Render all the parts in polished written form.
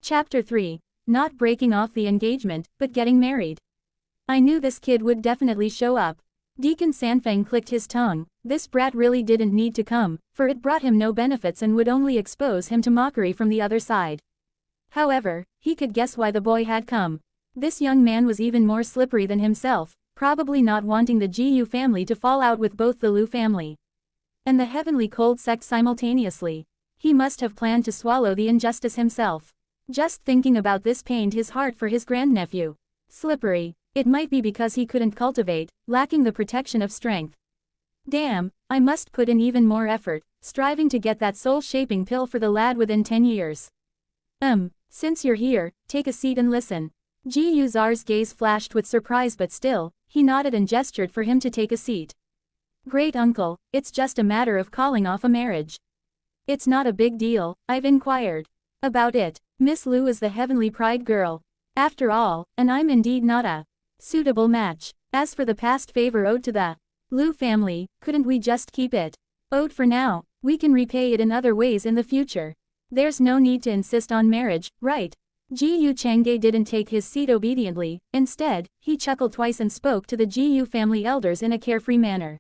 Chapter 3. Not breaking off the engagement, but getting married. I knew this kid would definitely show up. Deacon Sanfeng clicked his tongue. This brat really didn't need to come, for it brought him no benefits and would only expose him to mockery from the other side. However, he could guess why the boy had come. This young man was even more slippery than himself, probably not wanting the Gu family to fall out with both the Lu family and the Heavenly Cold sect simultaneously. He must have planned to swallow the injustice himself. Just thinking about this pained his heart for his grandnephew. Slippery. It might be because he couldn't cultivate, lacking the protection of strength. Damn, I must put in even more effort, striving to get that soul-shaping pill for the lad within 10 years. Since you're here, take a seat and listen. Gu Zar's gaze flashed with surprise, but still, he nodded and gestured for him to take a seat. Great uncle, it's just a matter of calling off a marriage. It's not a big deal, I've inquired about it. Miss Lu is the heavenly pride girl. After all, and I'm indeed not a suitable match. As for the past favor owed to the Lu family, couldn't we just keep it owed for now? We can repay it in other ways in the future. There's no need to insist on marriage, right? Gu Changge didn't take his seat obediently. Instead, he chuckled twice and spoke to the Gu family elders in a carefree manner.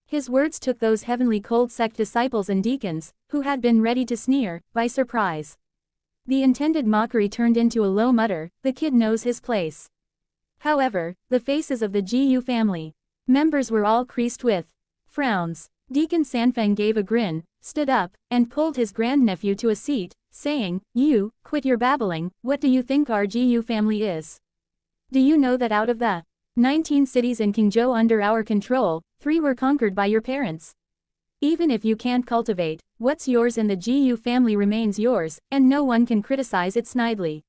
His words took those Heavenly Cold sect disciples and deacons, who had been ready to sneer, by surprise. The intended mockery turned into a low mutter. The kid knows his place. However, the faces of the Gu family members were all creased with frowns. Deacon Sanfeng gave a grin, stood up, and pulled his grandnephew to a seat, saying, "You, quit your babbling. What do you think our Gu family is? Do you know that out of the 19 cities in Qingzhou under our control, 3 were conquered by your parents? Even if you can't cultivate, what's yours in the Gu family remains yours, and no one can criticize it snidely.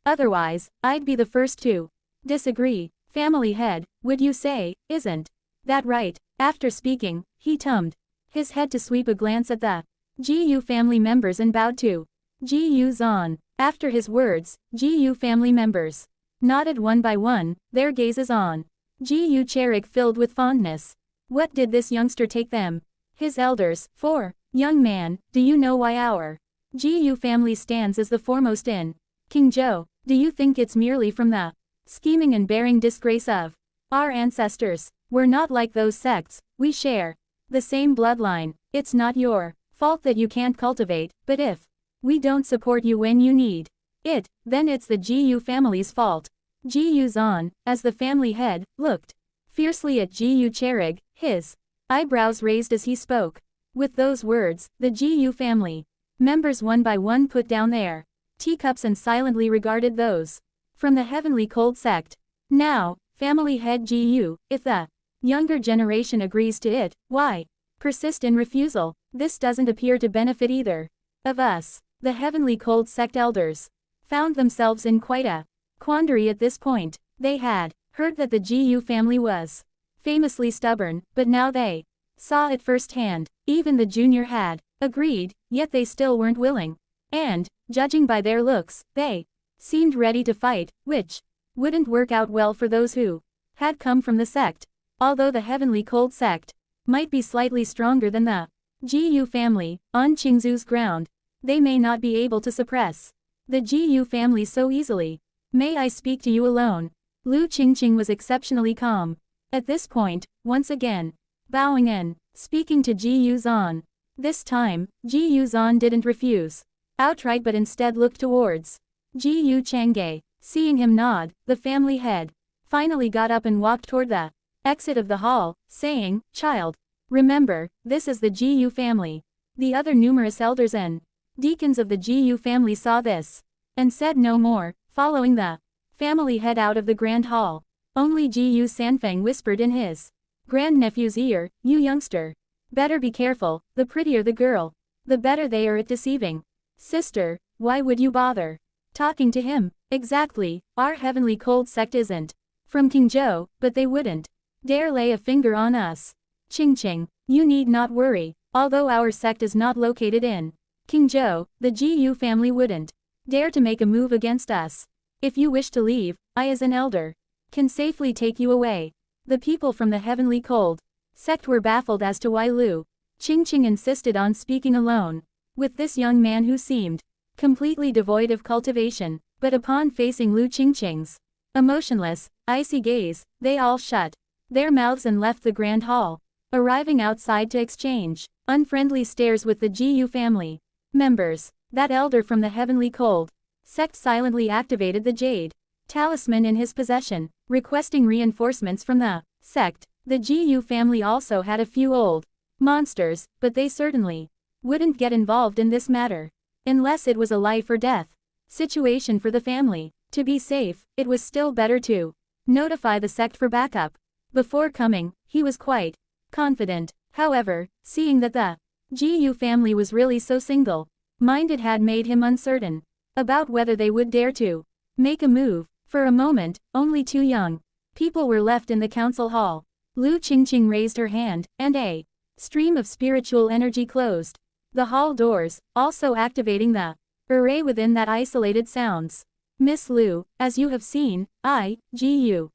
Otherwise, I'd be the first to disagree. Family head, would you say, isn't that right?" After speaking, he turned his head to sweep a glance at the Gu family members and bowed to Gu Zan. After his words, Gu family members nodded one by one, their gazes on Gu Cherik filled with fondness. What did this youngster take them? His elders, for, "Young man, do you know why our Gu family stands as the foremost in Qingzhou? Do you think it's merely from the scheming and bearing disgrace of our ancestors? We're not like those sects, we share the same bloodline. It's not your fault that you can't cultivate, but if we don't support you when you need it, then it's the Gu family's fault." Gu Zan, as the family head, looked fiercely at Gu Cherig, his eyebrows raised as he spoke. With those words, the Gu family members one by one put down their teacups and silently regarded those from the Heavenly Cold sect. Now, family head Gu, if the younger generation agrees to it, why persist in refusal? This doesn't appear to benefit either of us. The Heavenly Cold sect elders found themselves in quite a quandary at this point. They had heard that the Gu family was famously stubborn, but now they saw it firsthand. Even the junior had agreed, yet they still weren't willing. And, judging by their looks, they seemed ready to fight, which wouldn't work out well for those who had come from the sect. Although the Heavenly Cold sect might be slightly stronger than the Gu family, on Qingzhou's ground, they may not be able to suppress the Gu family so easily. "May I speak to you alone?" Lu Qingqing was exceptionally calm. At this point, once again, bowing and speaking to Gu Zan. This time, Gu Zan didn't refuse outright but instead looked towards Gu Changge. Seeing him nod, the family head finally got up and walked toward the exit of the hall, saying, "Child, remember, this is the Gu family." The other numerous elders and deacons of the Gu family saw this and said no more, following the family head out of the grand hall. Only Gu Sanfeng whispered in his grandnephew's ear, "You youngster, better be careful. The prettier the girl, the better they are at deceiving. Sister, why would you bother talking to him?" "Exactly, our Heavenly Cold sect isn't from Qingzhou, but they wouldn't dare lay a finger on us. Qingqing, you need not worry. Although our sect is not located in Qingzhou, the Gu family wouldn't dare to make a move against us. If you wish to leave, I as an elder can safely take you away." The people from the Heavenly Cold sect were baffled as to why Lu Qingqing insisted on speaking alone with this young man who seemed completely devoid of cultivation, but upon facing Lu Qingqing's emotionless, icy gaze, they all shut their mouths and left the grand hall, arriving outside to exchange unfriendly stares with the Jiyu family members. That elder from the heavenly cold sect silently activated the jade talisman in his possession, requesting reinforcements from the sect. The Jiyu family also had a few old monsters, but they certainly wouldn't get involved in this matter, unless it was a life or death situation for the family. To be safe, it was still better to notify the sect for backup. Before coming, he was quite confident. However, seeing that the Jiyu family was really so single-minded had made him uncertain about whether they would dare to make a move. For a moment, only two young people were left in the council hall. Lu Qingqing raised her hand, and a stream of spiritual energy closed the hall doors, also activating the array within that isolated sounds. Miss Lu, as you have seen, Ji-Yu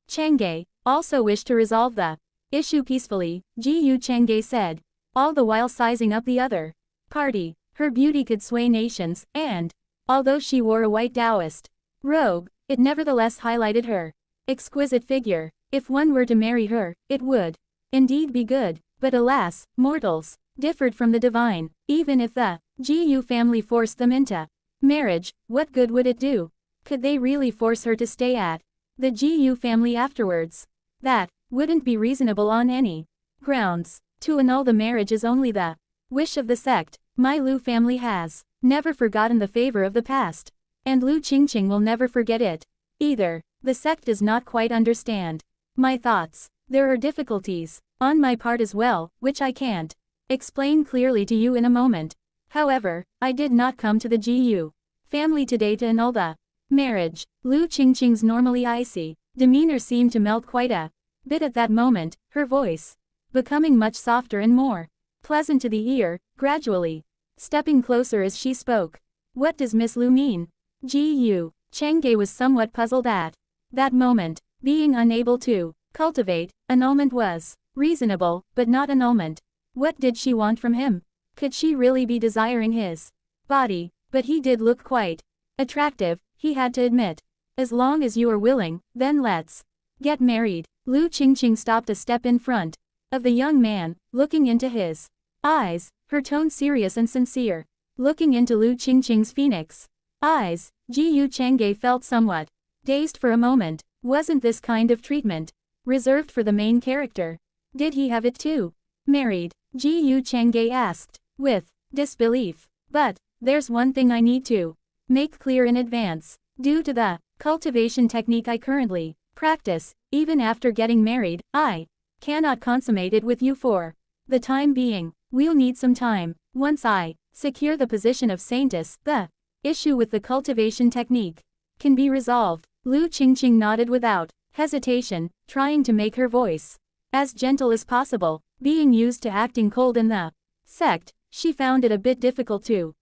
Chang'e also wished to resolve the issue peacefully, Ji-Yu Chang'e said, all the while sizing up the other party. Her beauty could sway nations, and although she wore a white Taoist robe, it nevertheless highlighted her exquisite figure. If one were to marry her, it would indeed be good, but alas, mortals differed from the divine. Even if the Jiyu family forced them into marriage, what good would it do? Could they really force her to stay at the Jiyu family afterwards? That wouldn't be reasonable on any grounds. To annul the marriage is only the wish of the sect. My Lu family has never forgotten the favor of the past, and Lu Qingqing will never forget it either. The sect does not quite understand my thoughts. There are difficulties on my part as well, which I can't explain clearly to you in a moment. However, I did not come to the Jiyu family today to annul the marriage. Lu Qingqing's normally icy demeanor seemed to melt quite a bit at that moment, her voice becoming much softer and more pleasant to the ear, gradually stepping closer as she spoke. What does Miss Lu mean? Ji-Yu Chang'e was somewhat puzzled at that moment. Being unable to cultivate, annulment was reasonable, but not annulment. What did she want from him? Could she really be desiring his body? But he did look quite attractive, he had to admit. As long as you are willing, then let's get married. Lu Qingqing stopped a step in front of the young man, looking into his eyes, her tone serious and sincere. Looking into Lu Qingqing's phoenix eyes, Ji-Yu Chang'e felt somewhat dazed for a moment. Wasn't this kind of treatment reserved for the main character? Did he have it too? Married? Ji-Yu Chang'e asked, with disbelief. But there's one thing I need to make clear in advance. Due to the cultivation technique I currently practice, even after getting married, I cannot consummate it with you for the time being. We'll need some time. Once I secure the position of saintess, the issue with the cultivation technique can be resolved. Lu Qingqing nodded without hesitation, trying to make her voice as gentle as possible. Being used to acting cold in the sect, she found it a bit difficult to